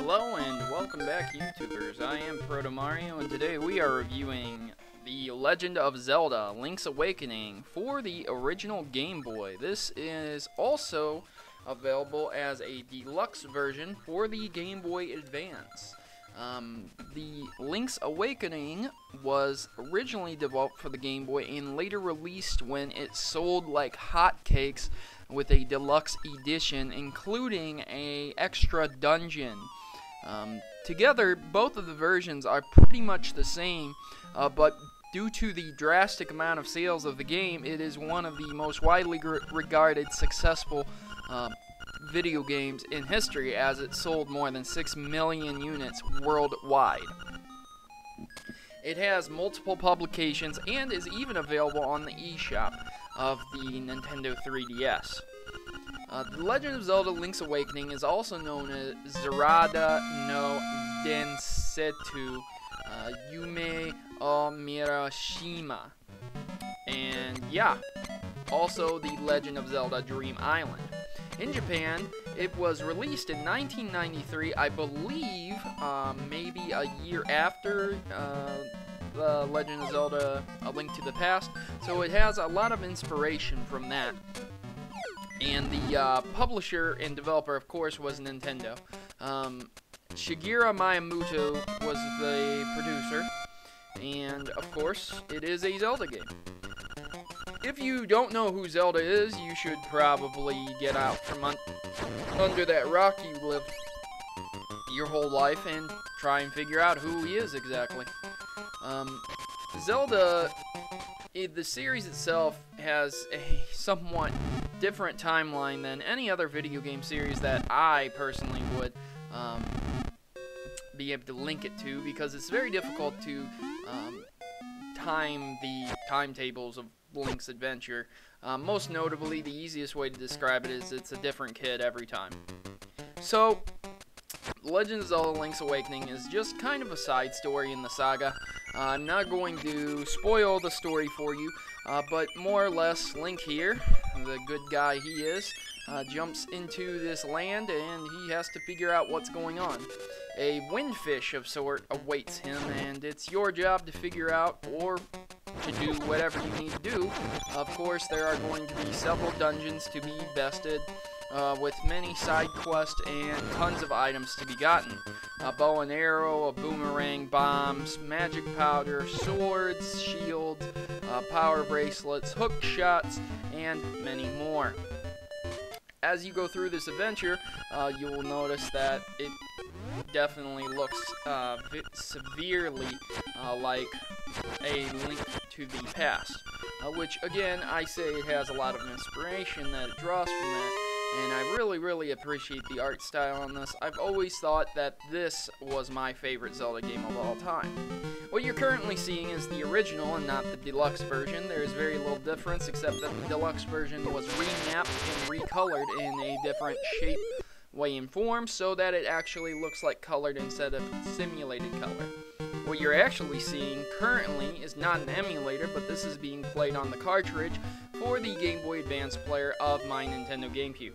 Hello and welcome back, YouTubers. I am Protomario, and today we are reviewing The Legend of Zelda: Link's Awakening for the original Game Boy. This is also available as a deluxe version for the Game Boy Advance. The Link's Awakening was originally developed for the Game Boy and later released when it sold like hotcakes with a deluxe edition, including a extra dungeon. Together, both of the versions are pretty much the same, but due to the drastic amount of sales of the game, it is one of the most widely regarded successful video games in history, as it sold more than 6 million units worldwide. It has multiple publications and is even available on the eShop of the Nintendo 3DS. The Legend of Zelda: Link's Awakening is also known as Zelda no Densetsu Yume o Mirashima. And yeah, also the Legend of Zelda Dream Island. In Japan, it was released in 1993, I believe, maybe a year after The Legend of Zelda: A Link to the Past, so it has a lot of inspiration from that. And the publisher and developer, of course, was Nintendo. Shigeru Miyamoto was the producer, and of course, it is a Zelda game. If you don't know who Zelda is, you should probably get out from under that rock you lived your whole life and try and figure out who he is exactly. Zelda, the series itself, has a somewhat different timeline than any other video game series that I personally would be able to link it to, because it's very difficult to time the timetables of Link's adventure. Most notably, the easiest way to describe it is it's a different kid every time. So, Legend of Zelda: Link's Awakening is just kind of a side story in the saga. I'm not going to spoil the story for you, but more or less, Link here, the good guy he is, jumps into this land and he has to figure out what's going on. A windfish of sort awaits him, and it's your job to figure out, or to do whatever you need to do. Of course, there are going to be several dungeons to be bested, with many side quests and tons of items to be gotten. A bow and arrow, a boomerang, bombs, magic powder, swords, shields, power bracelets, hook shots, and many more. As you go through this adventure, you will notice that it definitely looks severely like a Link to the Past, which again, I say it has a lot of inspiration that it draws from that. And I really appreciate the art style on this. I've always thought that this was my favorite Zelda game of all time. What you're currently seeing is the original and not the deluxe version. There is very little difference, except that the deluxe version was remapped and recolored in a different shape, way, and form, so that it actually looks like colored instead of simulated color. What you're actually seeing currently is not an emulator, but this is being played on the cartridge for the Game Boy Advance player of my Nintendo GameCube.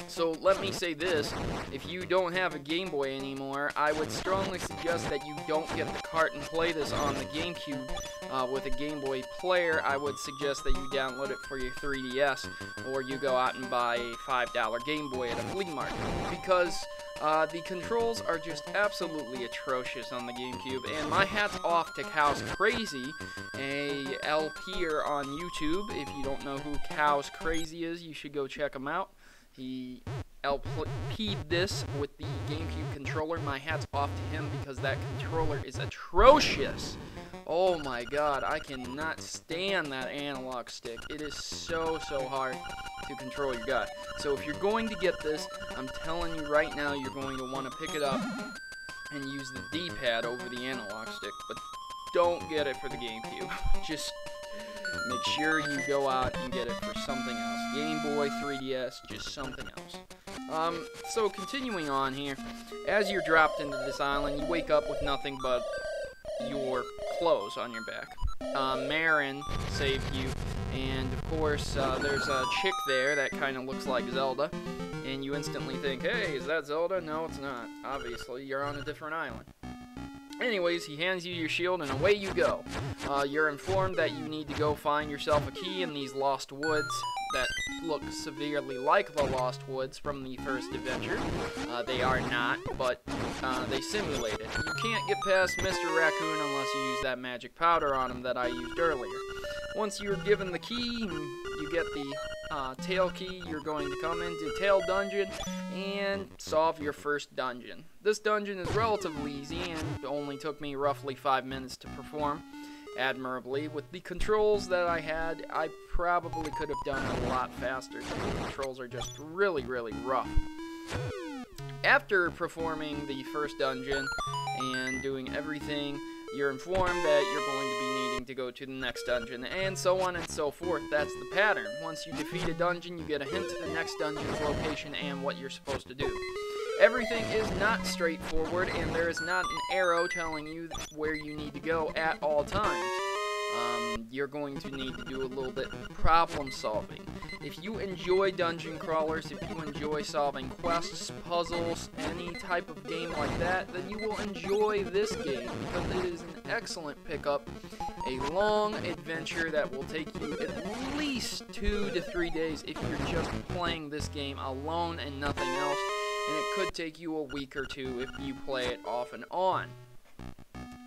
So let me say this, if you don't have a Game Boy anymore, I would strongly suggest that you don't get the cart and play this on the GameCube with a Game Boy player. I would suggest that you download it for your 3DS, or you go out and buy a $5 Game Boy at a flea market, because the controls are just absolutely atrocious on the GameCube, and my hat's off to Cows Crazy, a LPer on YouTube. If you don't know who Cows Crazy is, you should go check him out. He LP'd this with the GameCube controller. My hat's off to him, because that controller is atrocious. Oh my god, I cannot stand that analog stick. It is so hard to control your guy. So if you're going to get this, I'm telling you right now, you're going to want to pick it up and use the D-pad over the analog stick. But don't get it for the GameCube. Just make sure you go out and get it for something else. Game Boy, 3DS, just something else. So continuing on here, as you're dropped into this island, you wake up with nothing but your clothes on your back. Marin saved you, and of course, there's a chick there that kind of looks like Zelda, and you instantly think, hey, is that Zelda? No, it's not. Obviously, you're on a different island. Anyways, he hands you your shield, and away you go. You're informed that you need to go find yourself a key in these lost woods that look severely like the Lost Woods from the first adventure. They are not, but they simulate it. You can't get past Mr. Raccoon unless you use that magic powder on him that I used earlier. Once you're given the key, you get the tail key, you're going to come into Tail Dungeon and solve your first dungeon. This dungeon is relatively easy and only took me roughly 5 minutes to perform admirably. With the controls that I had, I probably could have done it a lot faster. The controls are just really, really rough. After performing the first dungeon and doing everything, you're informed that you're going to be needing to go to the next dungeon, and so on and so forth. That's the pattern. Once you defeat a dungeon, you get a hint to the next dungeon's location and what you're supposed to do. Everything is not straightforward, and there is not an arrow telling you where you need to go at all times. You're going to need to do a little bit of problem solving. If you enjoy dungeon crawlers, if you enjoy solving quests, puzzles, any type of game like that, then you will enjoy this game because it is an excellent pickup, a long adventure that will take you at least 2 to 3 days if you're just playing this game alone and nothing else, and it could take you a week or two if you play it off and on.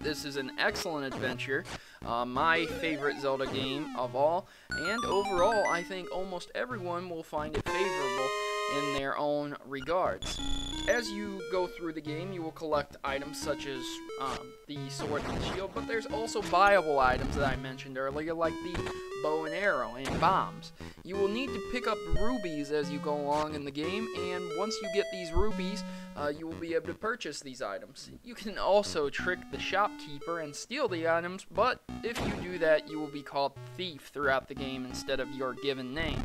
This is an excellent adventure, my favorite Zelda game of all, and overall I think almost everyone will find it favorable in their own regards. As you go through the game, you will collect items such as the sword and shield, but there's also buyable items that I mentioned earlier, like the bow and arrow and bombs. You will need to pick up rubies as you go along in the game, and once you get these rubies, you will be able to purchase these items. You can also trick the shopkeeper and steal the items, but if you do that, you will be called Thief throughout the game instead of your given name.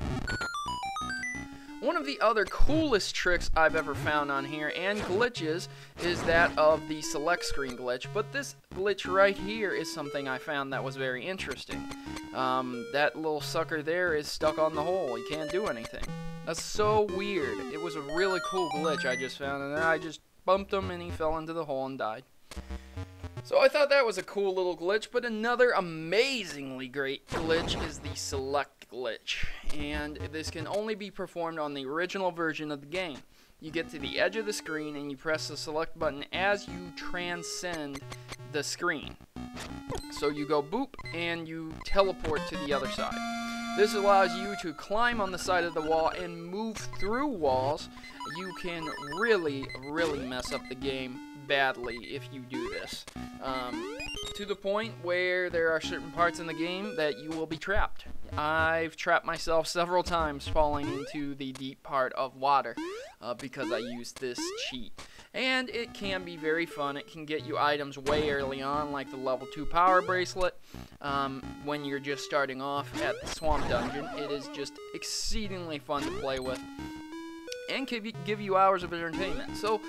One of the other coolest tricks I've ever found on here, and glitches, is that of the select screen glitch. But this glitch right here is something I found that was very interesting. That little sucker there is stuck on the hole. He can't do anything. That's so weird. It was a really cool glitch I just found, and then I just bumped him and he fell into the hole and died. So I thought that was a cool little glitch, but another amazingly great glitch is the select glitch, and this can only be performed on the original version of the game. You get to the edge of the screen and you press the select button as you transcend the screen. So you go boop and you teleport to the other side. This allows you to climb on the side of the wall and move through walls. You can really, really mess up the game badly if you do this, to the point where there are certain parts in the game that you will be trapped. I've trapped myself several times falling into the deep part of water because I used this cheat. And it can be very fun. It can get you items way early on, like the level 2 power bracelet. When you're just starting off at the swamp dungeon, it is just exceedingly fun to play with and give you hours of entertainment. So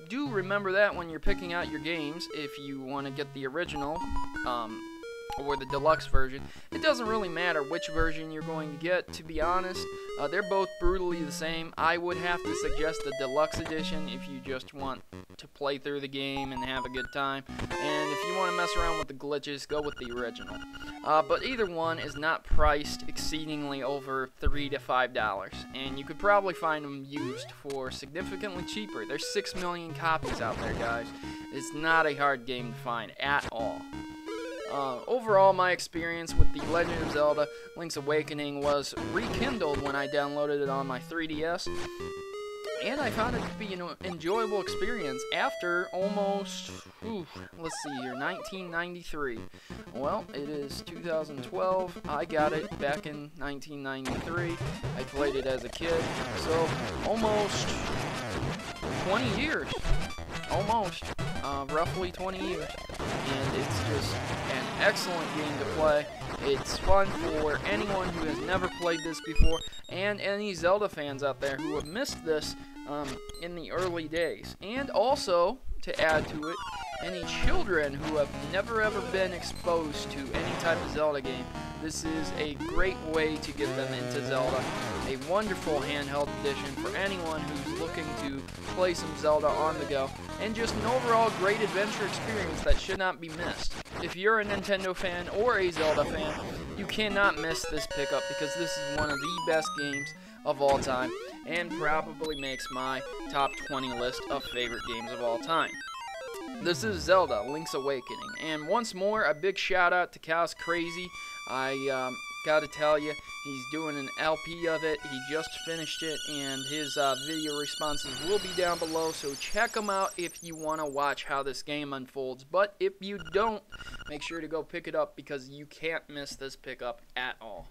do remember that when you're picking out your games. If you want to get the original or the deluxe version, it doesn't really matter which version you're going to get, to be honest. They're both brutally the same. I would have to suggest the deluxe edition if you just want to play through the game and have a good time, and if you want to mess around with the glitches, go with the original. But either one is not priced exceedingly over $3 to $5, and you could probably find them used for significantly cheaper. There's 6 million copies out there, guys. It's not a hard game to find at all. Overall, my experience with The Legend of Zelda Link's Awakening was rekindled when I downloaded it on my 3DS, and I found it to be an enjoyable experience after almost, let's see here, 1993. Well, it is 2012. I got it back in 1993. I played it as a kid, so almost 20 years. Almost. Roughly 20 years. And it's just an excellent game to play. It's fun for anyone who has never played this before, and any Zelda fans out there who have missed this in the early days. And also, to add to it, any children who have never ever been exposed to any type of Zelda game, this is a great way to get them into Zelda. a wonderful handheld edition for anyone who's looking to play some Zelda on the go, and just an overall great adventure experience that should not be missed. If you're a Nintendo fan or a Zelda fan, you cannot miss this pickup because this is one of the best games of all time and probably makes my top 20 list of favorite games of all time. This is Zelda, Link's Awakening, and once more, a big shout out to Chaos Crazy. I gotta tell you, he's doing an LP of it. He just finished it, and his video responses will be down below, so check him out if you want to watch how this game unfolds. But if you don't, make sure to go pick it up because you can't miss this pickup at all.